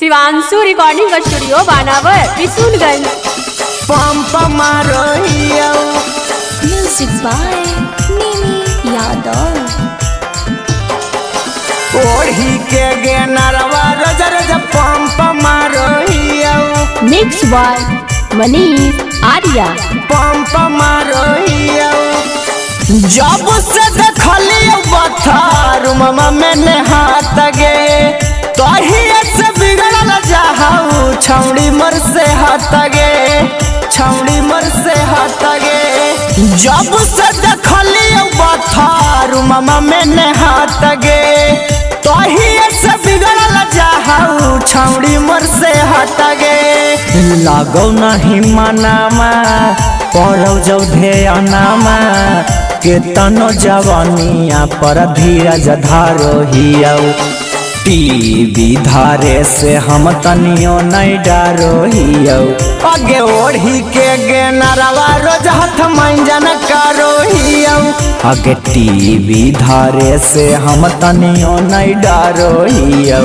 Shivanshu recording studio बानावर Kishunganj. Pump मारो music by मिमी यादव। ओढ़ी के गे नरवा रज रज पंप मारो mix by Manish Arya. Pump मारो जब से देखलियो बथारू ममा में नहात गे तही से बिगड़ल जाहू छौड़ी मर से हट गे छौड़ी मर से हट गे। जब से देखलियो बथारू ममा में नहात गे तही से बिगड़ल जाहू छौड़ी मर से हट गे। लागो नहीं मनामा पड़ो जो ध्यानमा केतनो जवानिया पर धीरज धारो हिया टीवी धारे से हम तनियो नहीं डारो हिया आगे ओढ़ी के गे नरवा रोज हाथ मंजन करो हिया आगे टीवी धारे से हम तनियो नहीं डारो हिया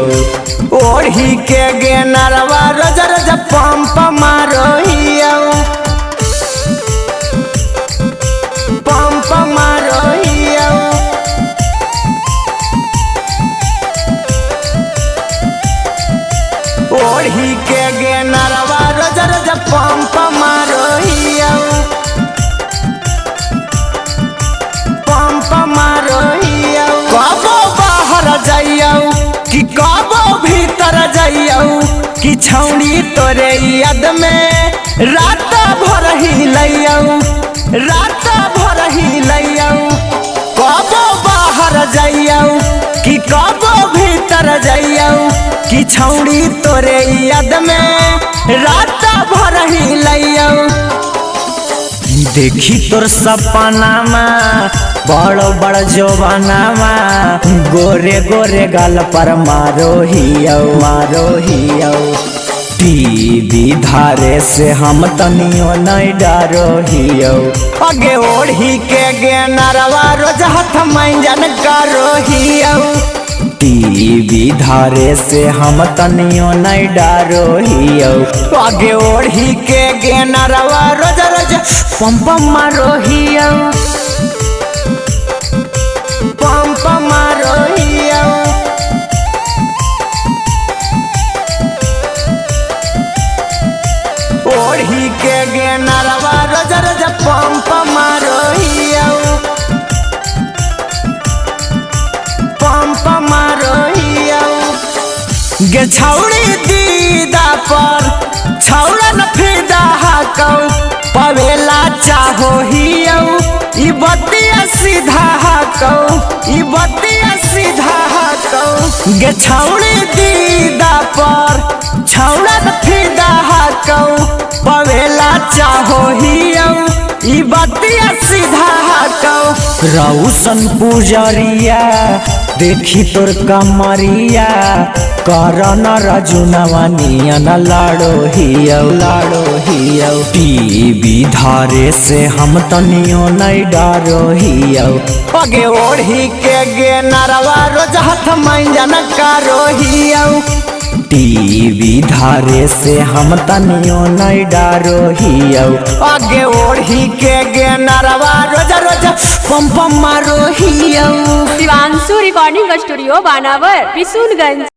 ओढ़ी के गे नरवा रोज रोज पंप मारो हिया पंप मारो हिया ओढ़ी के गे नरवा रोज रोज पंप मारो हिया पंप मारो हिया कबो बाहर जाइयो कि कबो भीतर जाइयो कि छौड़ी तोरे याद में रात भर ही लइयो रात भर ही लइयो कबो बाहर जाइयो कि कबो भीतर जाइयो कि छौड़ी तोरे याद में रात भर ही लइयो। देखी तोर सपनामा बड़ो बड़ जवानामा गोरे गोरे गाल पर मारो हियो टीवी धारे से हम तनियो नहीं डारो हियो आगे ओढ़ी के गे नरवा रोज हाथ मंजन करो हियो टीवी धारे से हम तनियो नहीं डारो हियो आगे ओढ़ी के गे नरवा रोज रोज पंप मारो हियो पंप मारो हियो ओढ़ी के गे नरवा रोज रोज पंप मारो हिया पंप मारो हिया गे छौड़ी दीदा पर छौड़न फिदा हाकौ पवेला चाहो हिया ई बतिया सीधा हाकौ ई बतिया सीधा हाकौ गे छौड़ी दीदा पर छौड़न फिदा हाकौ पवेला चाहो हिया ई बतिया सीधा हाकौ। रौशन पुजरिया देखी तोर कमरिया करन रजुनवानिया न लाड़ो हिया टीवी धारे से हम तनियो नहीं डारो हिया आगे ओढ़ी के गे नरवा रोज हाथ मंजन करो हिया टीवी धारे से हम तनियो नहीं डारो हियो आगे ओढ़ी के गे नरवा रोज रोज पंप मारो हियो। शिवांशु रिकॉर्डिंग स्टूडियो बानावर किशुनगंज।